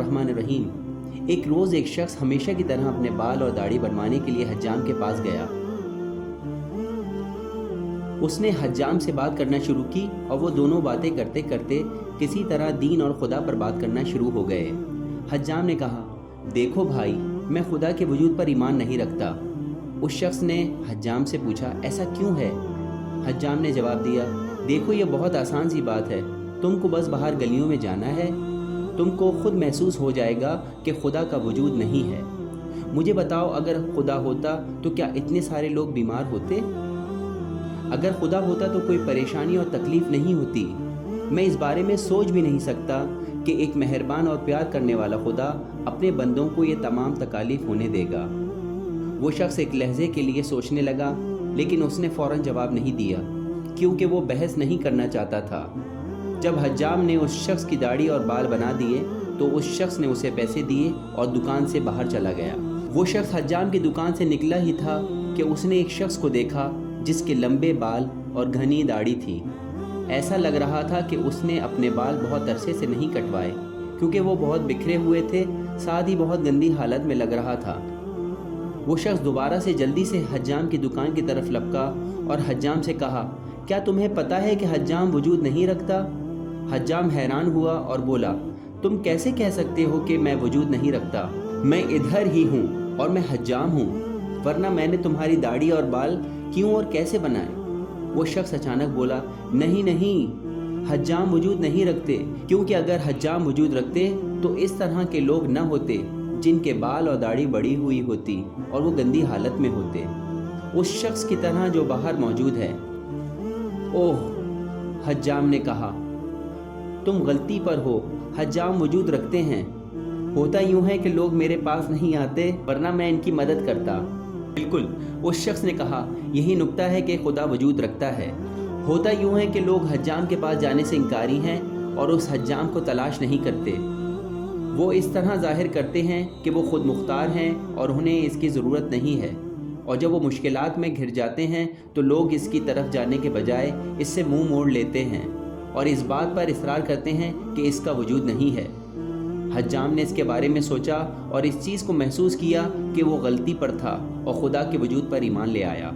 الرحمن الرحیم۔ ایک روز ایک شخص ہمیشہ کی طرح اپنے بال اور داڑھی بنوانے کے لیے حجام کے پاس گیا۔ اس نے حجام سے بات کرنا شروع کی اور وہ دونوں باتیں کرتے کرتے کسی طرح دین اور خدا پر بات کرنا شروع ہو گئے۔ حجام نے کہا، دیکھو بھائی، میں خدا کے وجود پر ایمان نہیں رکھتا۔ اس شخص نے حجام سے پوچھا، ایسا کیوں ہے؟ حجام نے جواب دیا، دیکھو یہ بہت آسان سی بات ہے، تم کو بس باہر گلیوں میں جانا ہے، تم کو خود محسوس ہو جائے گا کہ خدا کا وجود نہیں ہے۔ مجھے بتاؤ، اگر خدا ہوتا تو کیا اتنے سارے لوگ بیمار ہوتے؟ اگر خدا ہوتا تو کوئی پریشانی اور تکلیف نہیں ہوتی۔ میں اس بارے میں سوچ بھی نہیں سکتا کہ ایک مہربان اور پیار کرنے والا خدا اپنے بندوں کو یہ تمام تکالیف ہونے دے گا۔ وہ شخص ایک لحظے کے لیے سوچنے لگا، لیکن اس نے فوراً جواب نہیں دیا، کیونکہ وہ بحث نہیں کرنا چاہتا تھا۔ جب حجام نے اس شخص کی داڑھی اور بال بنا دیے تو اس شخص نے اسے پیسے دیے اور دکان سے باہر چلا گیا۔ وہ شخص حجام کی دکان سے نکلا ہی تھا کہ اس نے ایک شخص کو دیکھا جس کے لمبے بال اور گھنی داڑھی تھی۔ ایسا لگ رہا تھا کہ اس نے اپنے بال بہت عرصے سے نہیں کٹوائے، کیونکہ وہ بہت بکھرے ہوئے تھے، ساتھ ہی بہت گندی حالت میں لگ رہا تھا۔ وہ شخص دوبارہ سے جلدی سے حجام کی دکان کی طرف لپکا اور حجام سے کہا، کیا تمہیں پتہ ہے کہ حجام وجود نہیں رکھتا؟ حجام حیران ہوا اور بولا، تم کیسے کہہ سکتے ہو کہ میں وجود نہیں رکھتا؟ میں ادھر ہی ہوں اور میں حجام ہوں، ورنہ میں نے تمہاری داڑھی اور بال کیوں اور کیسے بنائے؟ وہ شخص اچانک بولا، نہیں، حجام وجود نہیں رکھتے، کیونکہ اگر حجام وجود رکھتے تو اس طرح کے لوگ نہ ہوتے جن کے بال اور داڑھی بڑی ہوئی ہوتی اور وہ گندی حالت میں ہوتے، اس شخص کی طرح جو باہر موجود ہے۔ اوہ، حجام نے کہا، تم غلطی پر ہو، حجام وجود رکھتے ہیں۔ ہوتا یوں ہے کہ لوگ میرے پاس نہیں آتے، ورنہ میں ان کی مدد کرتا۔ بالکل، اس شخص نے کہا، یہی نکتہ ہے کہ خدا وجود رکھتا ہے۔ ہوتا یوں ہے کہ لوگ حجام کے پاس جانے سے انکاری ہیں اور اس حجام کو تلاش نہیں کرتے۔ وہ اس طرح ظاہر کرتے ہیں کہ وہ خود مختار ہیں اور انہیں اس کی ضرورت نہیں ہے، اور جب وہ مشکلات میں گھر جاتے ہیں تو لوگ اس کی طرف جانے کے بجائے اس سے منہ موڑ لیتے ہیں اور اس بات پر اصرار کرتے ہیں کہ اس کا وجود نہیں ہے۔ حجام نے اس کے بارے میں سوچا اور اس چیز کو محسوس کیا کہ وہ غلطی پر تھا اور خدا کے وجود پر ایمان لے آیا۔